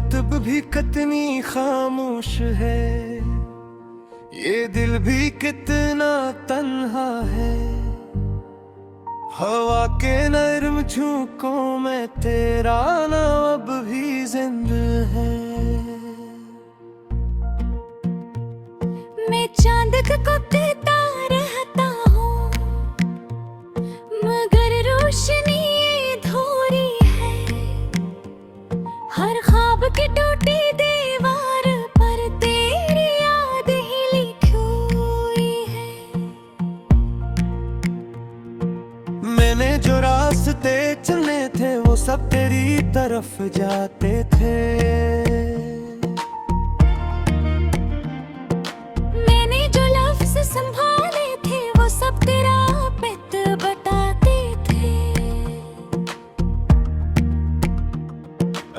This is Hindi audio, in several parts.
मुखातिब भी कितनी खामोश है, ये दिल भी कितना तन्हा है। हवा के नर्म झोंकों में तेरा नाम अब भी जिंदा है। मैं चांद को कहता रहता हूँ, मगर रोशनी थोड़ी है। हर ख्वाब की टूटी दीवार पर तेरी याद ही लिखी हुई है। मैंने जो रास्ते चुने थे वो सब तेरी तरफ जाते थे। मैंने जो लफ्ज़ संभाले थे वो सब तेरा पित बताते थे।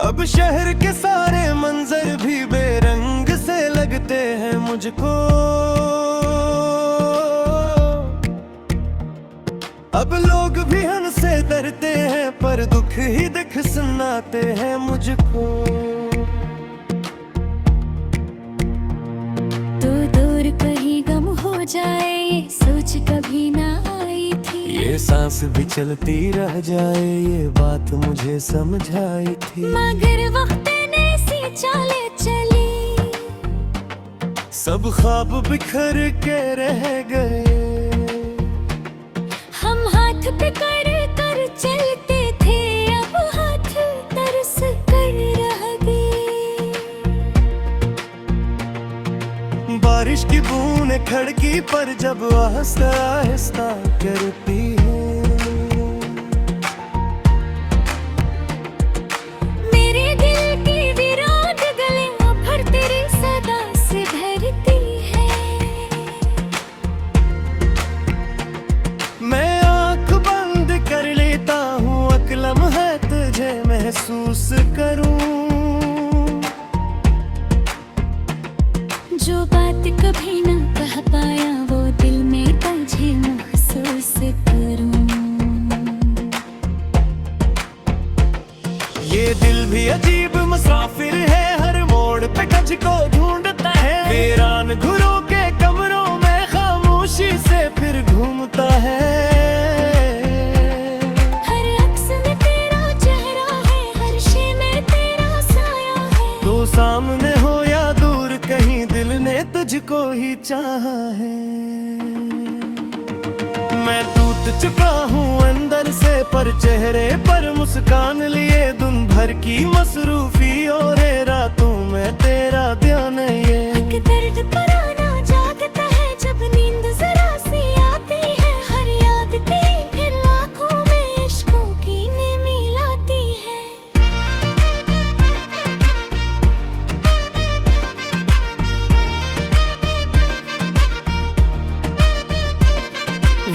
अब शहर के सारे मंजर भी बेरंग से लगते हैं मुझको। अब लोग भी हमसे डरते हैं पर दुख ही दिख सुनाते हैं मुझको। तो दूर कहीं गम हो जाए ये सोच कभी ना आई थी। ये सांस भी चलती रह जाए ये बात मुझे समझाई थी। मगर वक्त ने सी चाले चली, सब ख्वाब बिखर के रह गए। हम हाथ पे कर कर चलते थे, अब हाथ तरस कर रह गए। बारिश की बूंदें खिड़की पर जब आहिस्ता आहिस्ता गिरती है। मेरे दिल की वीरान गलियां भर तेरी सदा से भरती है। मैं आंख बंद कर लेता हूँ एक लम्हा तुझे महसूस करूँ। जो बात कभी ना कह पाया वो दिल में तुझे महसूस करूं। ये दिल भी अजीब मुसाफिर है, हर मोड़ पे तुझको ढूंढता है। वीरान घरों के कमरों में खामोशी से फिर घूमता है। हर अक्स में तेरा चेहरा है, हर शे में तेरा साया है। तो सामने हो या दूर कहीं दिल ने तुझको ही चाहा है। मैं टूट चुका हूँ अंदर से पर चेहरे पर मुस्कान लिए दिन भर की मसरूफी और रातों में तेरा ध्यान ये। एक दर्द पुराना जागता है जब नींद जरा सी आती है। हर याद तेरी फिर लाखों में इश्कों की ने मिलाती है।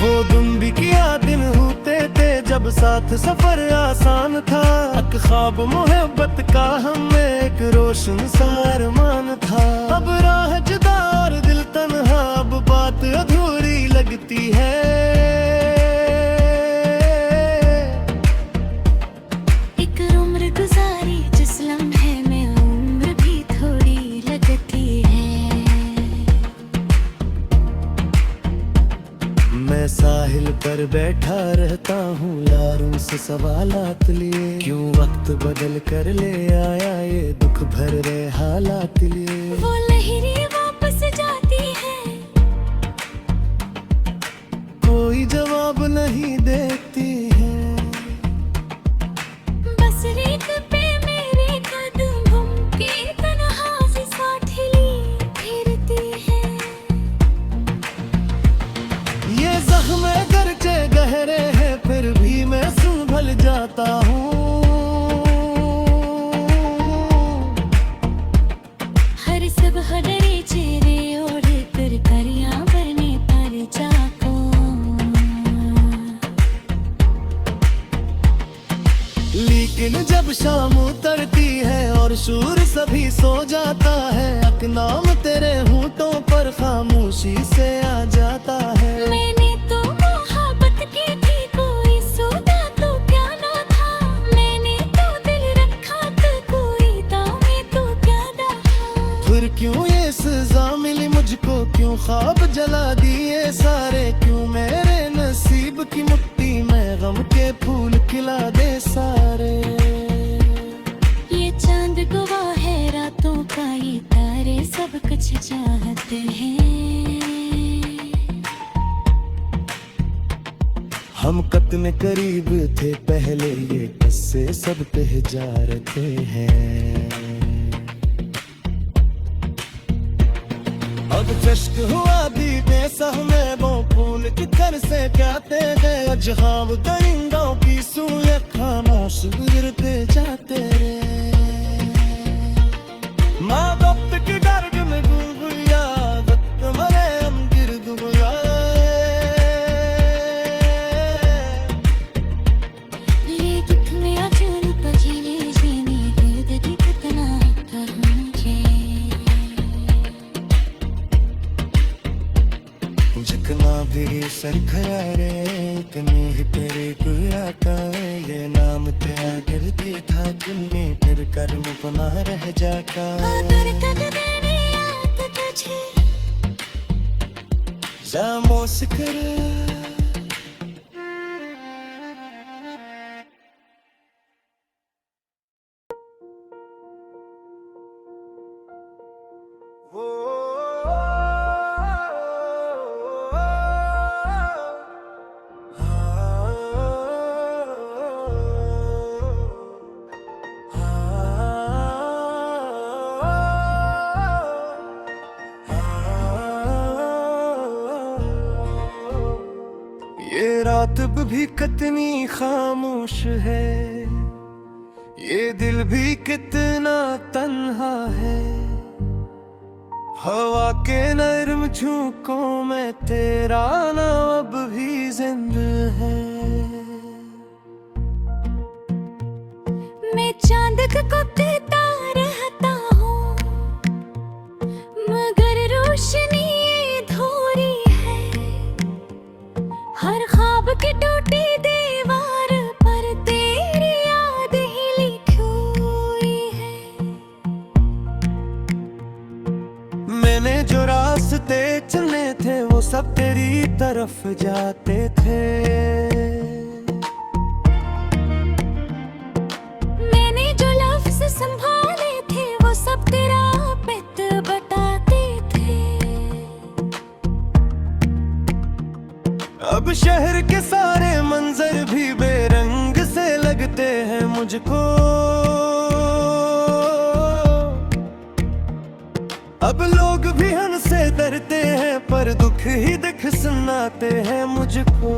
वो दिन भी किया दिन होते थे जब साथ सफर आसान था। एक ख्वाब मोहब्बत का हमें एक रोशन सा अरमान था। अब राह जुदा और दिल तन्हा, अब बात अधूरी लगती है। एक उम्र गुजारी जिस लम्हे में उम्र भी थोड़ी लगती है। मैं साहिल पर बैठा रहता हूँ लारूं से सवालात लिए। क्यों वक्त बदल कर ले आया ये दुख भरे हालात लिए। वो लहरी वापस जाती है, कोई जवाब नहीं देती है। बस रेत पे मेरे कदमों की तन्हा सी साथली फिरती है। ये जख्म गरचे गहरे हैं फिर भी मैं संभल जाता हूँ। हर सुबह डरे चेहरे ओढ़ कर करियां भरने पर जाको। लेकिन जब शाम उतरती है और शूर सभी सो जाता है, एक नाम तेरे होंठों पर खामोशी से आ जाता है। मैंने तो मोहब्बत की थी कोई सौदा तो क्या ना था। मैंने तो दिल रखा तो कोई दाम ख्वाब जला दिए सारे, क्यों मेरे नसीब की मिट्टी में गम के फूल खिला दे सारे। ये चांद गवाह है रातों का, ये तारे सब कुछ चाहते हैं। हम कितने करीब थे पहले, ये किस्से सब कह जा रहे हैं। अब चश्क हुआ दीदे सह में वो फूल किधर से कहते गए, अजहाब दरिंदों की सूए खामोश गुजरते जाते रे। माँ बाप की दर्द में डूब गया, वक्त मरे हम गिर्द गया। झुकना भी सर खयारे, इतने ही तेरे गुराता है। ये नाम तेरा गिरती था तुमने, फिर कर्म बना रह जाता। जामोस कर ये रात भी कितनी खामोश है, ये दिल भी कितना तन्हा है। हवा के नर्म झोंकों में तेरा नाम अब भी जिंदा है। मैं चांद को देता रहता हूँ, मगर रोशनी थोड़ी है। हर ख्वाब की टूटी दीवार पर तेरी याद ही लिखी हुई है। मैंने जो रास्ते चले थे वो सब तेरी तरफ जाते थे। मैंने जो लफ्ज संभाले थे वो सब तेरा पित बताते थे। अब शहर के सारे मंजर भी बेरंग से लगते हैं मुझको। अब लोग भी हमसे डरते हैं, पर दुख ही दिख सुनाते हैं मुझको।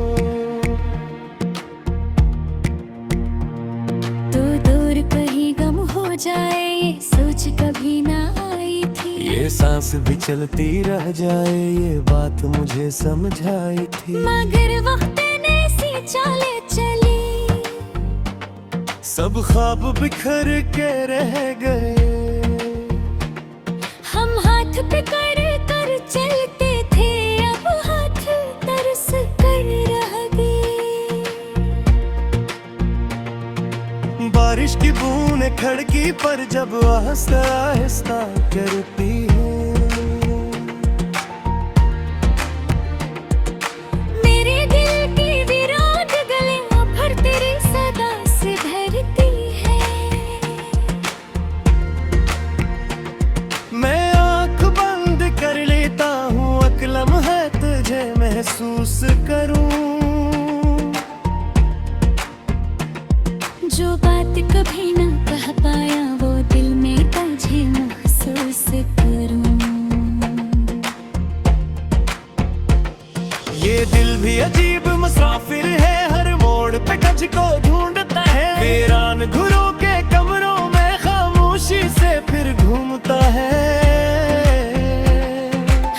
तू दूर कहीं गम हो जाए, ये सोच कभी ना आई थी। ये सांस भी चलती रह जाए, ये बात मुझे समझाई थी। मगर वक्त ने सी चाले चली, सब ख्वाब बिखर के रह गए। हम हाथ पे कर कर चलते थे, अब हाथ तरस कर रह गए। बारिश की बूंदें खिड़की पर जब आहिस्ता आहिस्ता गिरती है, मेरे दिल की वीरान गलियां भर तेरी सदा से भरती है। मैं आंख बंद कर लेता हूँ, अकलम है तुझे महसूस करूँ। जो बात कभी ना कह पाया वो दिल में तुझे महसूस करूं। ये दिल भी अजीब मुसाफिर है, हर मोड़ पे कज को ढूंढता है। वीरान घरों के कमरों में खामोशी से फिर घूमता है।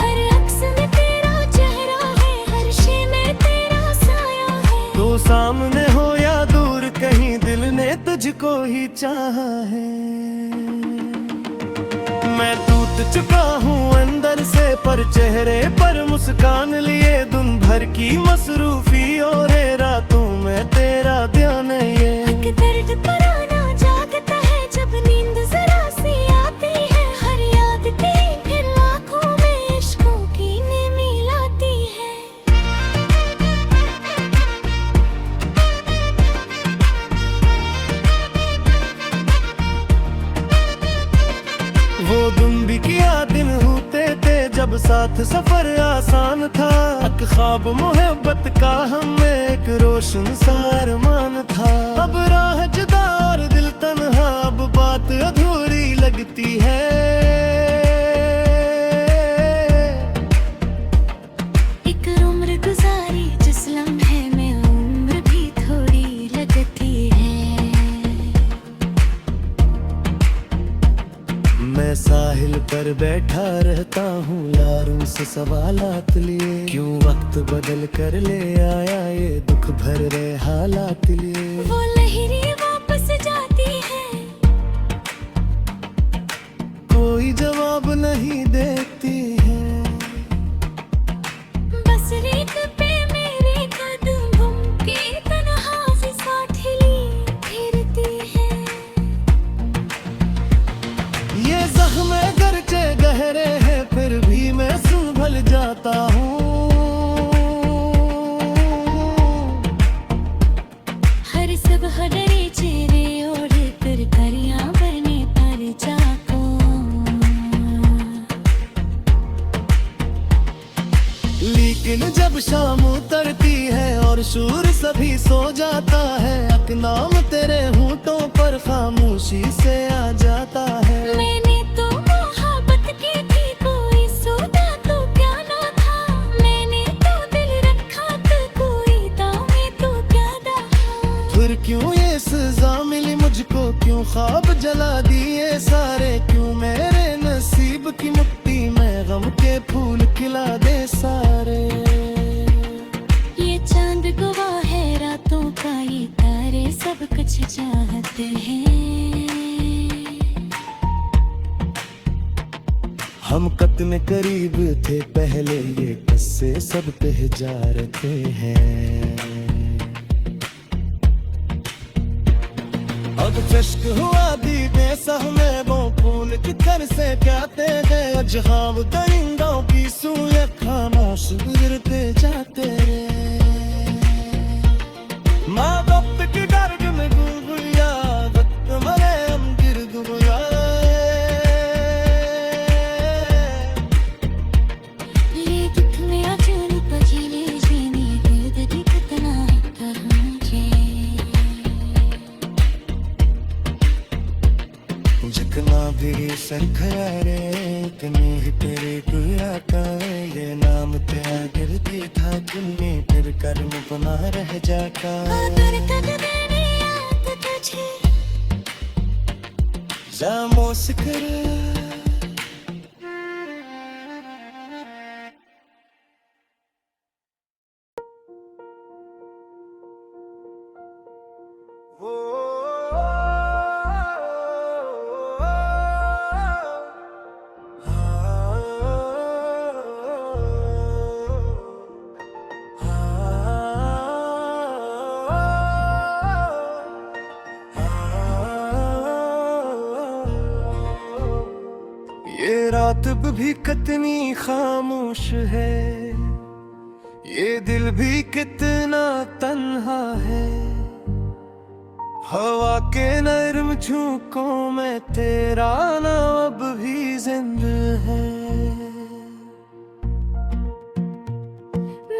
हर अक्स में तेरा चेहरा है, हर शे में तेरा साया है। तो सामने हो या दूर कहीं, दिल ने तुझको ही चाहा है। मैं टूट चुका हूँ अंदर से, पर चेहरे पर मुस्कान लिए। दिन भर की मसरूफी और रातों में तेरा ध्यान ये। हक दर्द पुराना जागता है, जब नींद जरा सी आती है। हर याद तेरी फिर आँखों में इश्कों की साथ सफर आसान था। एक ख्वाब मोहब्बत का हमें एक रोशन सा अरमान था। अब राह जुदा और दिल तन्हा, अब बात अधूरी लगती है। एक उम्र गुजारी जिस लम्हे में उम्र भी थोड़ी लगती है। मैं साहिल पर बैठा रहता हूँ यारों से सवालात लिए, क्यों वक्त बदल कर ले आया ये दुख भरे हालात लिए। वो लहरें वापस जाती है, कोई जवाब नहीं देती है। बस रेत पे मेरे कदमों के तन्हा से साथली फिरती है। ये जख्म गरचे गहरे हैं फिर भी मैं संभल जाता हूँ। हर सुबह डरे चेहरे ओढ़ कर करियां बरने पर जाको। लेकिन जब शाम उतरती है और शूर सभी सो जाता है, एक नाम तेरे होंठों पर खामोशी से आ जाता है। मैंने तो मोहब्बत की थी कोई सौदा तो क्या ना था। मैंने तो दिल रखा तो कोई दावे तो क्या था। फिर क्यों ये सजा मिली मुझको, क्यों ख्वाब जला दिए सारे, क्यों मेरे नसीब की मिट्टी में गम के फूल खिला दे सारे। ये चांद गवाह है रातों का, ये तारे सब कुछ चाहते हैं। हम कतने करीब थे पहले, ये किस्से सब कह जा रहे हैं। अब चश्क हुआ दीदे सहमे वो फूल किधर से कहते हैं। अजहाब दरिंदों की सूए खामोश गिरते जाते रे। माँ बाप की दर्द में गुलगुलिया वक्त मरे हम गिर्द गुया। ये दुख में अचूल पजीले जीने दर्द भी कितना करूं मुझे। जितना भी सर खयारे इतनी ही तेरे गुया का, ये नाम तेरा गिरती था तुमने फिर कर्म बना रह जाता। अगर तक मैंने याद तुझे जामोस कर ये रात भी कितनी खामोश है, ये दिल भी कितना तन्हा है। हवा के नरम झोंकों में तेरा नाम अब भी जिंदा है।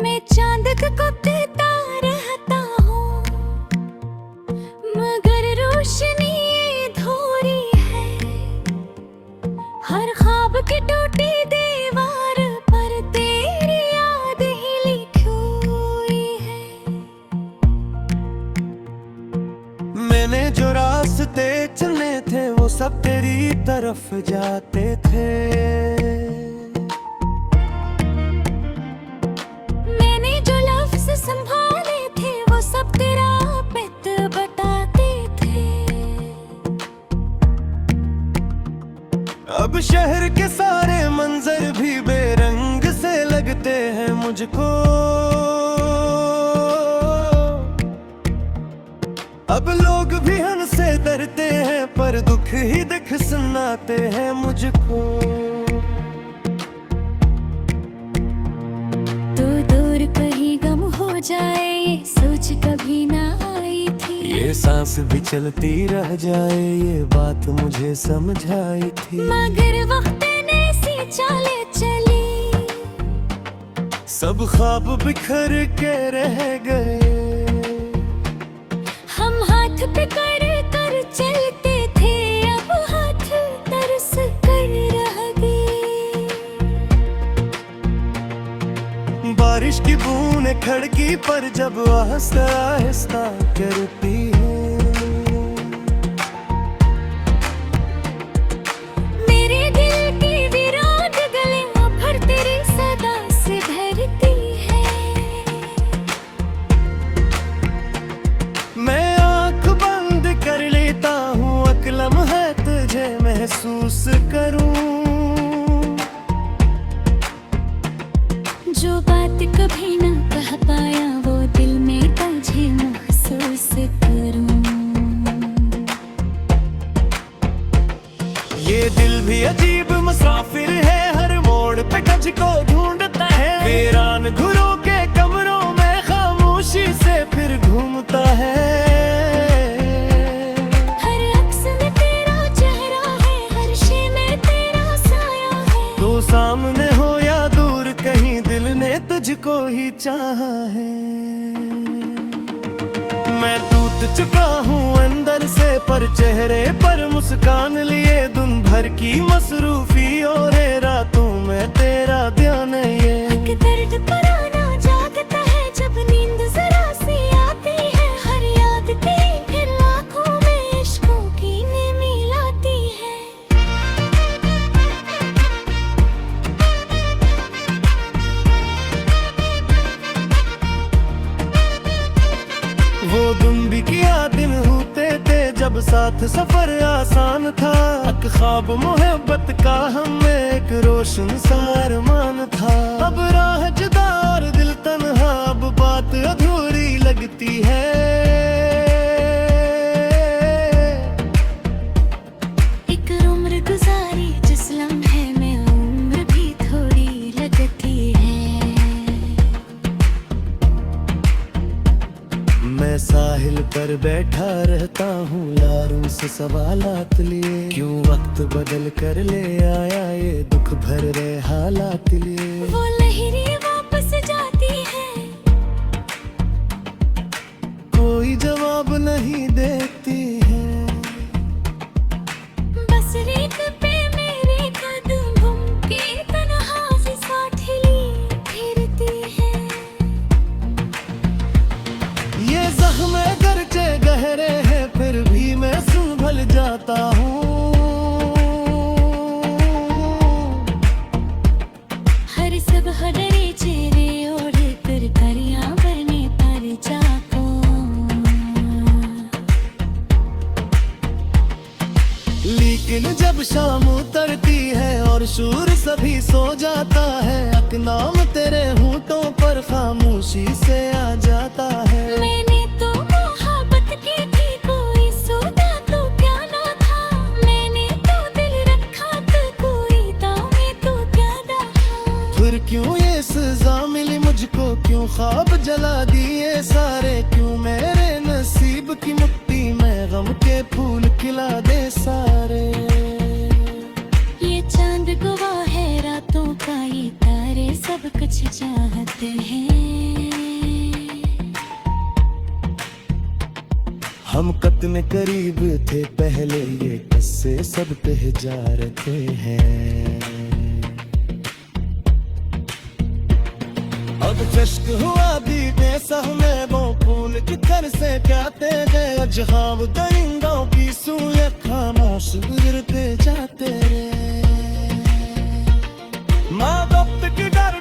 मैं चांद को देता रहता हूँ, मगर रोशनी ये धोरी है। हर ख्वाब की टूटी दीवार पर तेरी याद ही लिखी हुई है। मैंने जो रास्ते चले थे वो सब तेरी तरफ जाते थे। मैंने जो लफ्ज संभाले थे वो सब तेरा पित बताते थे। अब शहर के सारे मंजर भी बेरंग से लगते हैं मुझको। अब लोग भी हमसे डरते हैं पर दुख ही दिख सुनाते हैं मुझको। तो दूर कहीं गम हो जाए ये सोच कभी ना आई थी। ये सांस भी चलती रह जाए ये बात मुझे समझाई थी। मगर वक्त ने सी चाले चली, सब ख्वाब बिखर के रह गए। हम हाथ पे कर कर चलते थे, अब हाथ तरस कर रह गए। बारिश की बूंदें खिड़की पर जब आहिस्ता आहिस्ता गिरती है, मेरे दिल की वीरान गलियां भर तेरी सदा से भरती है। मैं आंख बंद कर लेता हूँ, अकलम है तुझे महसूस करूँ। जो बात कभी न कह पाया वो दिल में तुझे महसूस करूं। ये दिल भी अजीब मुसाफिर है, हर मोड़ पे तुझको ढूंढता है। वीरान घरों के कमरों में खामोशी से फिर घूमता है। हर अक्स में तेरा चेहरा है, हर शे में तेरा साया है। तो सामने हो या दूर कहीं, दिल ने तुझको ही चाहा है। मैं टूट चुका हूँ अंदर से, पर चेहरे पर मुस्कान लिए। दिन भर की मसरूफी और रातों में तेरा ध्यान ये। हक दर्द पुराना जागता है, जब नींद जरा सी आती है। हर याद तेरी फिर आँखों में इश्कों की नमी लाती है। वो दिन भी किया दिन होते थे, जब साथ सफर आसान था। एक ख्वाब मोहब्बत का हमें एक रोशन सा अरमान था। अब राह जुदा और दिल तन्हा, अब बात अधूरी लगती है। एक उम्र गुजारी जिस लम्हे में उम्र भी थोड़ी लगती है। मैं साहिल पर बैठा रहता हूँ, यारों से सवालात लिए। क्यों वक्त बदल कर ले आया ये दुख भरे हालात लिए। वो लहरें वापस जाती है, कोई जवाब नहीं देती है। बस रेत पे मेरे कदमों की तन्हा सी साथी फिरती है। ये जख्म गरचे गहरे हैं, फिर भी मैं संभल जाता हूँ। हर सब हरे चेहरे ओढ़ कर दरिया बने पर जाको। लेकिन जब शाम उतरती है और शूर सभी सो जाता है, एक नाम तेरे होंठों पर खामोशी से आ जाता है। मैंने तो मोहब्बत की थी कोई सौदा तो क्या ना था। मैंने तो दिल रखा तो कोई दावे तो क्या था। फिर क्यों ये सजा मिली मुझको, क्यों ख्वाब जला दिए सारे। क्यों मेरे नसीब की मिट्टी में गम के फूल खिला दे सारे। ये चांद गवाह है रातों का, ये तारे सब कुछ चाहते हैं। हम कितने करीब थे पहले, ये किस्से सब कह जा रहे हैं। अब चश्क हुआ दीदे सहमे, वो फूल किधर से कहते गए। जहां दरिंदों की सूए खामोश गुजरते जाते। माँ वक्त की डर